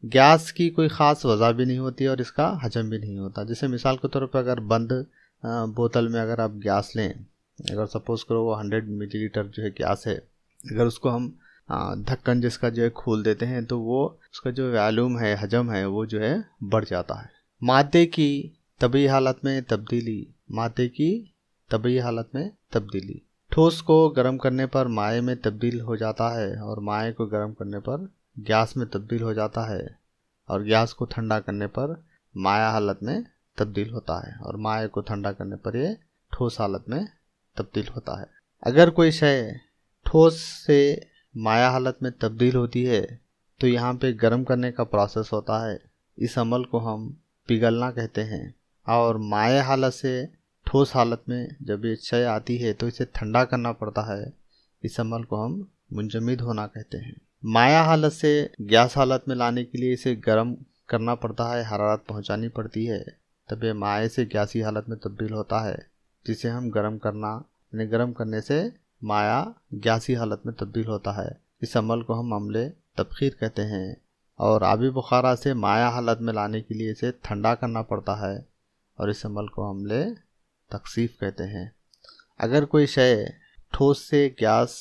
Gas की कोई ख़ास वजह भी नहीं होती और इसका हजम भी नहीं होता। जैसे मिसाल के तौर पर अगर बंद बोतल में अगर आप गैस लें, अगर सपोज़ करो वो 100 मिलीलीटर जो है गैस है, अगर उसको हम ढक्कन जिसका जो है खोल देते हैं तो वो उसका जो वॉल्यूम है, हजम है, वो जो है बढ़ जाता है। मादे की तबी हालत में तब्दीली, मादे की तबी हालत में तब्दीली, ठोस को गर्म करने पर माए में तब्दील हो जाता है और माए को गर्म करने पर गैस में तब्दील हो जाता है और गैस को ठंडा करने पर माया हालत में तब्दील होता है और माए को ठंडा करने पर ये ठोस हालत में तब्दील होता है। अगर कोई शय ठोस से माया हालत में तब्दील होती है तो यहाँ पे गर्म करने का प्रोसेस होता है। इस अमल को हम पिघलना कहते हैं। और माया हालत से ठोस हालत में जब ये शय आती है तो इसे ठंडा करना पड़ता है। इस अमल को हम मुंजमिद होना कहते हैं। माया हालत से गैस हालत में लाने के लिए इसे गर्म करना पड़ता है, हरारत पहुंचानी पड़ती है, तब ये माए से गैसी हालत में तब्दील होता है, जिसे हम गर्म करना, यानी गर्म करने से माया गैसी हालत में तब्दील होता है। इस अमल को हम अमले तबखीर कहते हैं। और आबी बुखारा से माया हालत में लाने के लिए इसे ठंडा करना पड़ता है और इस अमल को अमले तकसीफ कहते हैं। अगर कोई शय ठोस से गैस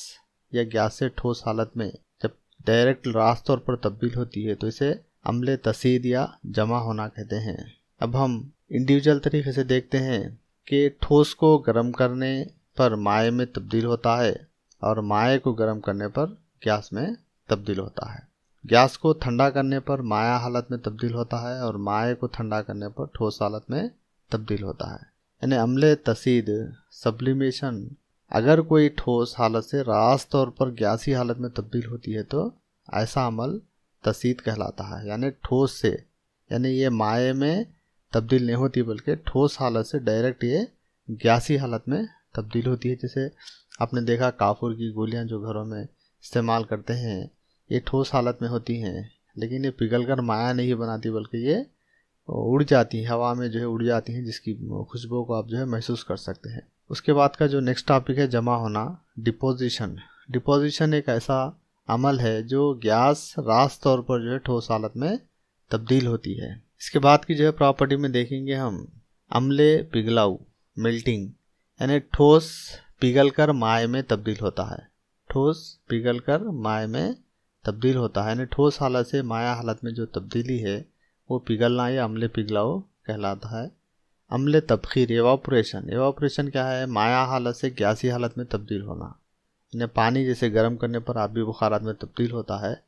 या गैस से ठोस हालत में जब डायरेक्ट रास्त तौर पर तब्दील होती है तो इसे अम्ले तसीद या जमा होना कहते हैं। अब हम इंडिविजुअल तरीके से देखते हैं कि ठोस को गर्म करने पर माए में तब्दील होता है और माए को गर्म करने पर गैस में तब्दील होता है। गैस को ठंडा करने पर माया हालत में तब्दील होता है और माए को ठंडा करने पर ठोस हालत में तब्दील होता है, यानी अम्ले तसीद, सब्लिमेशन। अगर कोई ठोस हालत से रास्त तौर पर गैसी हालत में तब्दील होती है तो ऐसा अमल तसीद कहलाता है। यानी ठोस से, यानी ये माए में तब्दील नहीं होती बल्कि ठोस हालत से डायरेक्ट ये गैसी हालत में तब्दील होती है। जैसे आपने देखा काफूर की गोलियां जो घरों में इस्तेमाल करते हैं, ये ठोस हालत में होती हैं, लेकिन ये पिघल कर माया नहीं बनाती बल्कि ये उड़ जाती हैं, हवा में जो है उड़ जाती हैं, जिसकी खुशबू को आप जो है महसूस कर सकते हैं। उसके बाद का जो नेक्स्ट टॉपिक है जमा होना, डिपोजिशन। डिपोजिशन एक ऐसा अमल है जो गैस रास्त तौर पर जो है ठोस हालत में तब्दील होती है। इसके बाद की जो है प्रॉपर्टी में देखेंगे हम अम्ले पिघलाऊ, मेल्टिंग, यानी ठोस पिघल कर माए में तब्दील होता है। ठोस पिघल कर माए में तब्दील होता है, यानी ठोस हालत से माया हालत में जो तब्दीली है वो पिघलना या अम्ले पिघलाऊ कहलाता है। अम्ले तबखीर, एवापोरेशन। एवापोरेशन क्या है? माया हालत से गैसी हालत में तब्दील होना, यानी पानी जैसे गर्म करने पर आबी बुखारात में तब्दील होता है।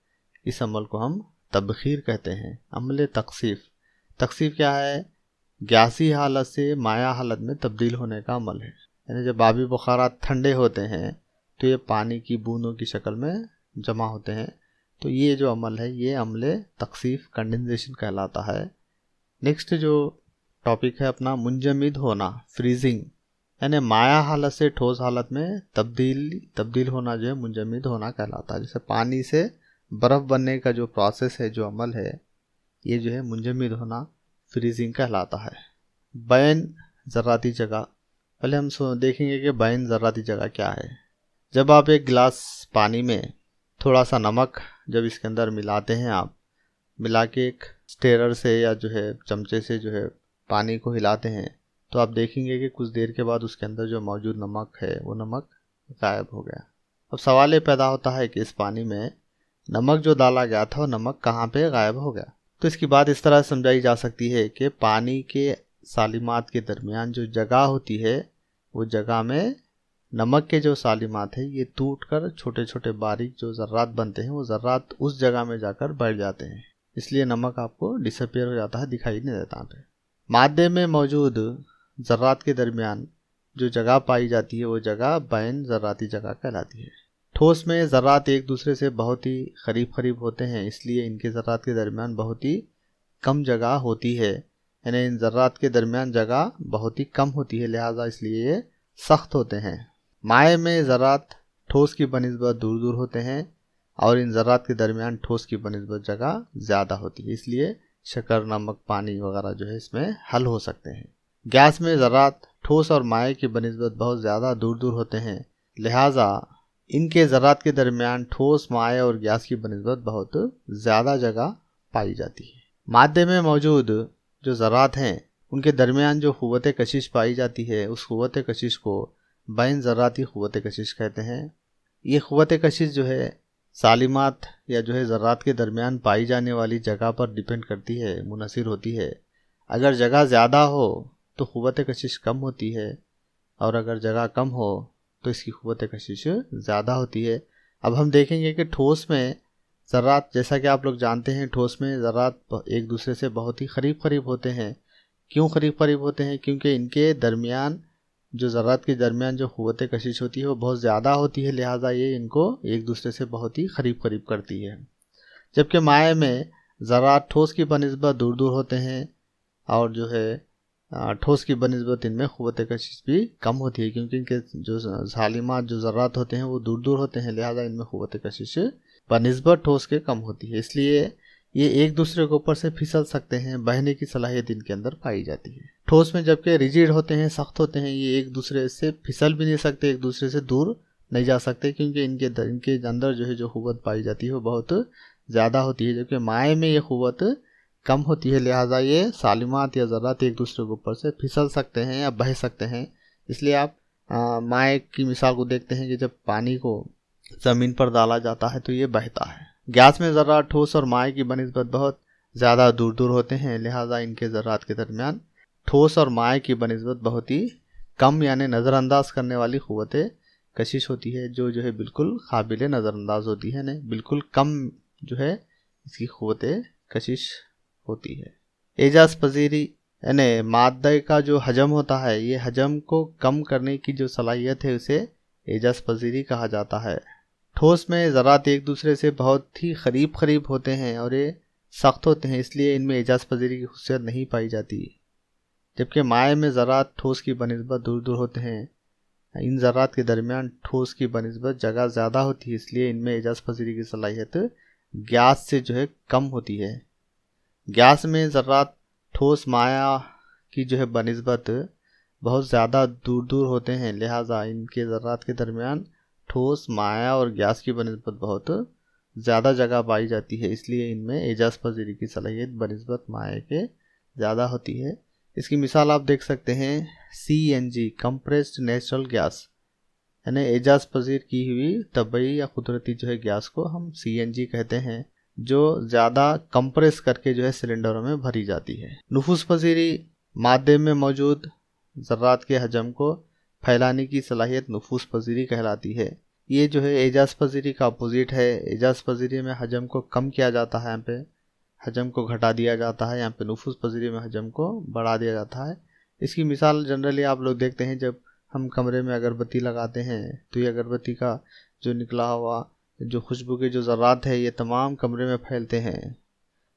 इस अमल को हम तबखीर कहते हैं। अम्ले तकसीफ। तकसीफ क्या है? गैसी हालत से माया हालत में तब्दील होने का अमल है, यानी जब आबी बुखारात ठंडे होते हैं तो ये पानी की बूंदों की शक्ल में जमा होते हैं, तो ये जो अमल है ये अम्ले तकसीफ, कंडेंसेशन कहलाता है। नेक्स्ट जो टॉपिक है अपना मुंजमिद होना, फ्रीजिंग, यानी माया हालत से ठोस हालत में तब्दील होना जो है मुंजमिद होना कहलाता है। जैसे पानी से बर्फ़ बनने का जो प्रोसेस है, जो अमल है, ये जो है मुंजमिद होना, फ्रीजिंग कहलाता है। बैन ज़राती जगह। पहले हम देखेंगे कि बैन ज़राती जगह क्या है। जब आप एक गिलास पानी में थोड़ा सा नमक जब इसके अंदर मिलाते हैं, आप मिला के एक स्टेरर से या जो है चमचे से जो है पानी को हिलाते हैं, तो आप देखेंगे कि कुछ देर के बाद उसके अंदर जो मौजूद नमक है वो नमक गायब हो गया। अब सवाल ये पैदा होता है कि इस पानी में नमक जो डाला गया था वो नमक कहाँ पे गायब हो गया। तो इसकी बात इस तरह समझाई जा सकती है कि पानी के सालिमात के दरमियान जो जगह होती है वो जगह में नमक के जो सालिमात है ये टूट कर छोटे छोटे बारीक जो ज़र्रात बनते हैं वो ज़र्रात उस जगह में जाकर बैठ जाते हैं, इसलिए नमक आपको डिसअपियर हो जाता है, दिखाई नहीं देता पे। मादे में मौजूद ज़र्रात के दरमियान जो जगह पाई जाती है वो जगह बैन ज़र्राती जगह कहलाती है। ठोस में ज़र्रात एक दूसरे से बहुत ही करीब होते हैं, इसलिए इनके ज़र्रात के दरमियान बहुत ही कम जगह होती है, यानी इन ज़र्रात के दरमियान जगह बहुत ही कम होती है, लिहाजा इसलिए ये सख्त होते हैं। माए में ज़र्रात ठोस की बनिस्बत दूर दूर होते हैं और इन ज़र्रात के दरमियान ठोस की बनिस्बत जगह ज़्यादा होती है, इसलिए शक्कर, नमक, पानी वगैरह जो है इसमें हल हो सकते हैं। गैस में ज़र्रात ठोस और माए की बनिस्बत बहुत ज़्यादा दूर दूर होते हैं, लिहाजा इनके ज़र्रात के दरमियान ठोस, माए और गैस की बनिस्बत बहुत ज़्यादा जगह पाई जाती है। मादे में मौजूद जो ज़रात हैं उनके दरमियान जो क़ुव्वत कशिश पाई जाती है, उस क़ुव्वत कशिश को बैन ज़राती क़ुव्वत कशिश कहते हैं। ये क़ुव्वत कशिश जो है सालिमात या जो है ज़रात के दरमियान पाई जाने वाली जगह पर डिपेंड करती है, मुनहसिर होती है। अगर जगह ज़्यादा हो तो क़ुव्वत कशिश कम होती है, और अगर जगह कम हो तो इसकी क़ुव्वत कशिश ज़्यादा होती है। अब हम देखेंगे कि ठोस में ज़रात, जैसा कि आप लोग जानते हैं, ठोस में ज़रात एक दूसरे से बहुत ही करीब होते हैं। क्यों करीब होते हैं? क्योंकि इनके दरमियान जो ज़रात के दरमियान जो क़ुव्वत कशिश होती है वो बहुत ज़्यादा होती है, लिहाजा ये इनको एक दूसरे से बहुत ही करीब करती है। जबकि माए में ज़रात ठोस की बनिस्बत दूर होते हैं, और जो है ठोस की बनिस्बत इनमें क़ुव्वत कशिश भी कम होती है, क्योंकि इनके जो सालिमात जो ज़रात होते हैं वो दूर होते हैं, लिहाजा इनमें क़ुव्वत कशिश बनिस्बत ठोस के कम होती है। इसलिए ये एक दूसरे के ऊपर से फिसल सकते हैं, बहने की सलाहियत इनके अंदर पाई जाती है। ठोस में जबकि रिजिड होते हैं, सख्त होते हैं, ये एक दूसरे से फिसल भी नहीं सकते, एक दूसरे से दूर नहीं जा सकते, क्योंकि इनके अंदर जो है जो क़ुव्वत पाई जाती है वो बहुत ज़्यादा होती है। जबकि माए में ये क़ुव्वत कम होती है, लिहाजा ये सालिमात या ज़रात एक दूसरे के ऊपर से फिसल सकते हैं या बह सकते हैं। इसलिए आप माए की मिसाल को देखते हैं कि जब पानी को ज़मीन पर डाला जाता है तो ये बहता है। गैस में ज़रात ठोस और माए की बनिस्बत बहुत ज़्यादा दूर होते हैं, लिहाजा इनके ज़रात के दरमियान ठोस और माए की बनिस्बत बहुत ही कम यानी नज़रअंदाज करने वाली क़ुव्वत कशिश होती है, जो है बिल्कुल काबिल नज़रअंदाज होती है, नहीं बिल्कुल कम जो है इसकी क़ुव्वत कशिश होती है। एजाज़ पजीरी यानी मादे का जो हजम होता है, ये हजम को कम करने की जो सलाहियत है उसे एजाज़ पजीरी कहा जाता है। ठोस में ज़रात एक दूसरे से बहुत ही करीब होते हैं और ये सख्त होते हैं, इसलिए इनमें एजाज़ पजीरी की खुशियत नहीं पाई जाती। जबकि माए में ज़रात ठोस की बनिस्बत दूर होते हैं, इन ज़रात के दरमियान ठोस की बनिस्बत जगह ज़्यादा होती है, इसलिए इनमें एजाज़ पजीरी की सलाहियत गैस से जो है कम होती है। गैस में ज़रात ठोस माया की जो है बनिस्बत बहुत ज़्यादा दूर होते हैं, लिहाजा इनके ज़रात के दरमियान ठोस माया और गैस की बनिस्बत बहुत ज़्यादा जगह पाई जाती है, इसलिए इनमें एजाज़ पजीरी की सलाहियत बनिस्बत माया के ज़्यादा होती है। इसकी मिसाल आप देख सकते हैं CNG कंप्रेस्ड नेचुरल गैस, यानी एजाज़ पजीर की हुई तबई या कुदरती जो है गैस को हम CNG कहते हैं, जो ज़्यादा कंप्रेस करके जो है सिलेंडरों में भरी जाती है। नुफूस पजीरी मादे में मौजूद ज़रात के हजम को फैलाने की सलाहियत नुफूस पजीरी कहलाती है। ये जो है एजाज़ पजीरी का अपोजिट है। एजाज़ पजीरी में हजम को कम किया जाता है, यहाँ पे हजम को घटा दिया जाता है, यहाँ पे नुफूस पजीरी में हजम को बढ़ा दिया जाता है। इसकी मिसाल जनरली आप लोग देखते हैं, जब हम कमरे में अगरबत्ती लगाते हैं तो ये अगरबत्ती का जो निकला हुआ जो खुशबू के जो ज़रात है ये तमाम कमरे में फैलते हैं।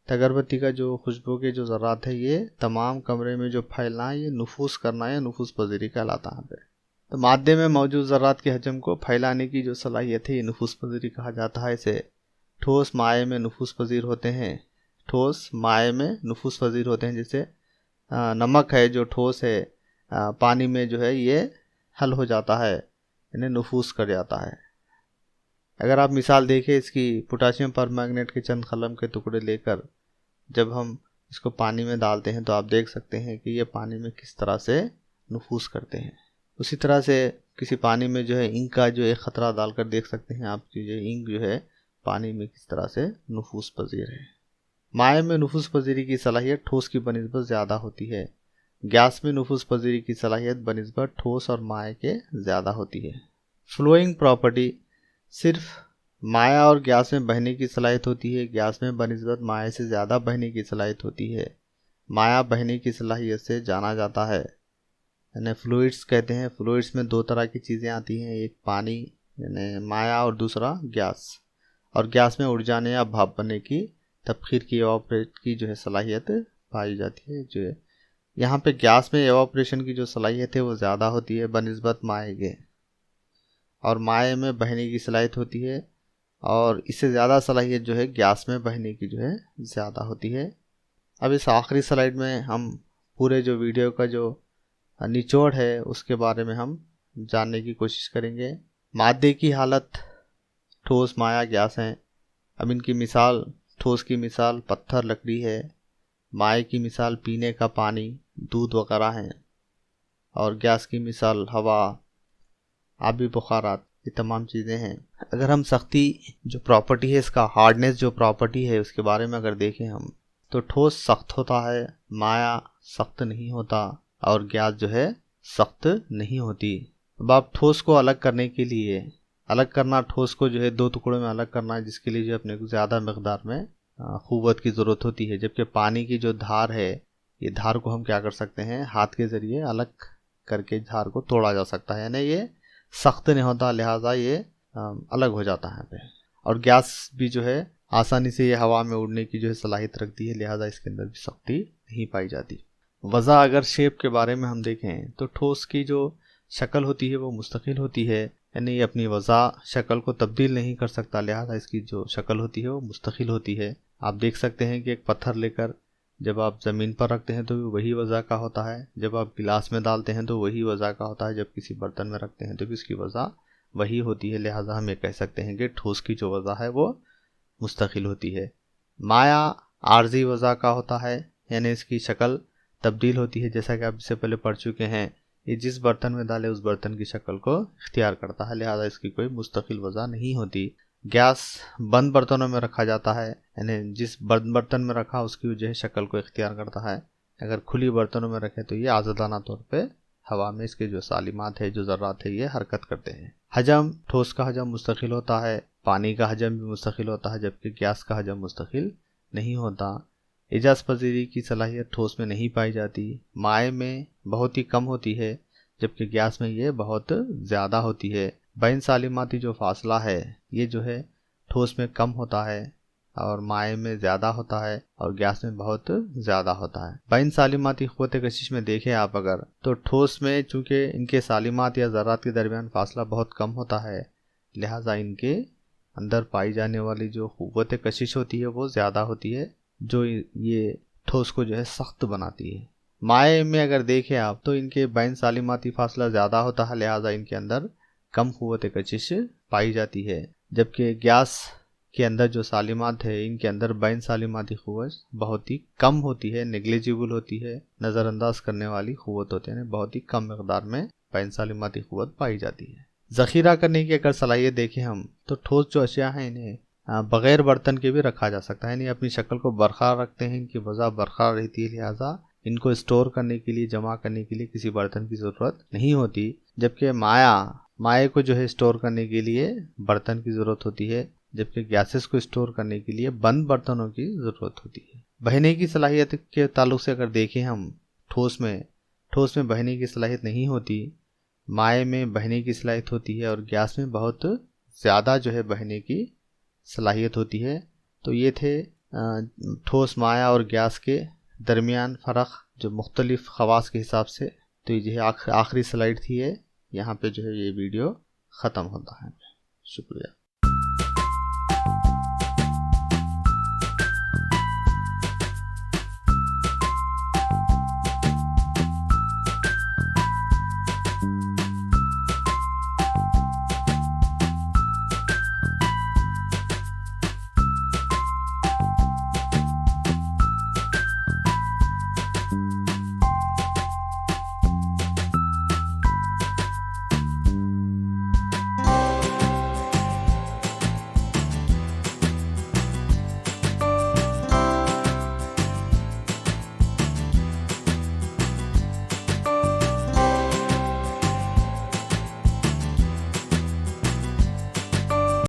तो अगरबत्ती का जो खुशबू के जो ज़रात है ये तमाम कमरे में जो फैलना है, ये नुफूस करना है, नुफूस पजीरी कहलाता है। यहाँ पे तो मादे में मौजूद ज़रात के हजम को फैलाने की जो सलाहियत है ये नुफूस पजीरी कहा जाता है। इसे ठोस माए में नुफूस पजीर होते हैं, ठोस माए में नुफूस पजीर होते हैं। जैसे नमक है जो ठोस है, पानी में जो है ये हल हो जाता है, इन्हें नुफूस कर जाता है। अगर आप मिसाल देखें इसकी, पोटाशियम परमैंगनेट के चंद कलम के टुकड़े लेकर जब हम इसको पानी में डालते हैं तो आप देख सकते हैं कि ये पानी में किस तरह से नुफूस करते हैं। उसी तरह से किसी पानी में जो है इंक का जो एक ख़तरा डालकर देख सकते हैं आप कि जो इंक जो है पानी में किस तरह से नुफूस पजीर है। माए में नुफूस पजीरी की सलाहियत ठोस की बनिस्बत ज़्यादा होती है। गैस में नुफूस पजीरी की सलाहियत बनिस्बत ठोस और माए के ज़्यादा होती है। फ्लोइंग प्रॉपर्टी सिर्फ माया और गैस में बहने की सलाहियत होती है। गैस में बनिस्बत माया से ज़्यादा बहने की सलाहियत होती है। माया बहने की सलाहियत से जाना जाता है, यानी फ्लूइड्स कहते हैं। फ्लूइड्स में दो तरह की चीज़ें आती हैं, एक पानी यानी माया और दूसरा गैस। और गैस में उड़ जाने या भाप बनने की, तबखीर की, एवापोरेट की जो है सलाहियत पाई जाती है। जो है यहाँ पे गैस में एवापोरेशन की जो सलाहियत है वो ज़्यादा होती है बनिस्बत माए के, और माए में बहने की सलाहियत होती है, और इससे ज़्यादा सलाहियत जो है गैस में बहने की जो है ज़्यादा होती है। अब इस आखिरी स्लाइड में हम पूरे जो वीडियो का जो निचोड़ है उसके बारे में हम जानने की कोशिश करेंगे। मादे की हालत ठोस माया गैस हैं। अब इनकी मिसाल ठोस की मिसाल पत्थर लकड़ी है, माए की मिसाल पीने का पानी दूध वगैरह हैं, और गैस की मिसाल हवा आबी बुखारात, ये तमाम चीज़ें हैं। अगर हम सख्ती जो प्रॉपर्टी है, इसका हार्डनेस जो प्रॉपर्टी है उसके बारे में अगर देखें हम, तो ठोस सख्त होता है, माया सख्त नहीं होता, और गैस जो है सख्त नहीं होती। अब आप ठोस को अलग करने के लिए अलग करना, ठोस को जो है दो टुकड़ों में अलग करना है, जिसके लिए जो अपने को ज़्यादा मकदार में क़ुव्वत की ज़रूरत होती है। जबकि पानी की जो धार है, ये धार को हम क्या कर सकते हैं, हाथ के ज़रिए अलग करके धार को तोड़ा जा सकता है, यानी ये सख्त नहीं होता, लिहाजा ये अलग हो जाता है पे। और गैस भी जो है आसानी से ये हवा में उड़ने की जो है सलाहियत रखती है, लिहाजा इसके अंदर भी सख्ती नहीं पाई जाती। वज़ा अगर शेप के बारे में हम देखें तो ठोस की जो शक्ल होती है वो मुस्तकिल होती है, यानी ये अपनी वज़ा शक्ल को तब्दील नहीं कर सकता, लिहाजा इसकी जो शक्ल होती है वो मुस्तकिल होती है। आप देख सकते हैं कि एक पत्थर लेकर जब आप ज़मीन पर रखते हैं तो वही वज़ा का होता है, जब आप गिलास में डालते हैं तो वही वज़ा का होता है, जब किसी बर्तन में रखते हैं तो भी इसकी वज़ा वही होती है, लिहाजा हम ये कह सकते हैं कि ठोस की जो वज़ा है वो मुस्तकिल होती है। माया आर्जी वज़ा का होता है, यानी इसकी शक्ल तब्दील होती है, जैसा कि आप इससे पहले पढ़ चुके हैं, ये जिस बर्तन में डाले उस बर्तन की शक्ल को इख्तियार करता है, लिहाजा इसकी कोई मुस्तकिल वज़ा नहीं होती। गैस बंद बर्तनों में रखा जाता है, यानी जिस बंद बर्तन में रखा उसकी वजह शक्ल को इख्तियार करता है। अगर खुली बर्तनों में रखे तो ये आज़ादाना तौर पे हवा में इसके जो सालिमात है, जो ज़र्रात है, ये हरकत करते हैं। हजम, ठोस का हजम मुस्तकिल होता है, पानी का हजम भी मुस्तकिल होता है, जबकि गैस का हजम मुस्तकिल नहीं होता। इजाज़ पजीरी की सलाहियत ठोस में नहीं पाई जाती, माए में बहुत ही कम होती है, जबकि गैस में ये बहुत ज़्यादा होती है। बैन सालिमाती जो फासला है ये जो है ठोस में कम होता है और माए में ज़्यादा होता है, और गैस में बहुत ज़्यादा होता है। बैन सालिमाती क़ुव्वत कशिश में देखें आप अगर, तो ठोस में चूँकि इनके सालिमात या ज़र्रात के दरमियान फासला बहुत कम होता है, लिहाजा इनके अंदर पाई जाने वाली जो क़ुव्वत कशिश होती है वो ज़्यादा होती है, जो ये ठोस को जो है सख्त बनाती है। माए में अगर देखें आप तो इनके बैन सालिमाती फासला ज़्यादा होता है, लिहाजा इनके अंदर कम क़ुव्वत कशिश पाई जाती है, जबकि गैस के अंदर जो सालिमात है इनके अंदर बैन सालिमाती क़ुव्वत बहुत ही कम होती है, नेग्लिजिबल होती है, नज़रअंदाज करने वाली क़ुव्वत होती है, बहुत ही कम मकदार में बैन सालिमाती क़ुव्वत पाई जाती है। ज़ख़ीरा करने की अगर सलाहियत देखें हम, तो ठोस जो अशिया हैं इन्हें बग़ैर बर्तन के भी रखा जा सकता है, यानी अपनी शक्ल को बरकरार रखते हैं, इनकी वज़ा बरकरार रहती है, लिहाजा इनको स्टोर करने के लिए, जमा करने के लिए किसी बर्तन की ज़रूरत नहीं होती। जबकि माए को जो है स्टोर करने के लिए बर्तन की ज़रूरत होती है, जबकि गैसेस को स्टोर करने के लिए बंद बर्तनों की ज़रूरत होती है। बहने की सलाहियत के ताल्लुक से अगर देखें हम, ठोस में बहने की सलाहियत नहीं होती, माए में बहने की सलाहियत होती है, और गैस में बहुत ज़्यादा जो है बहने की सलाहियत होती है। तो ये थे ठोस, माया और गैस के दरमियान फ़र्क जो मुख्तलिफ़ ख़वास के हिसाब से। तो ये जो है आखिरी स्लाइड थी, यहाँ पे जो है ये वीडियो ख़त्म होता है। शुक्रिया।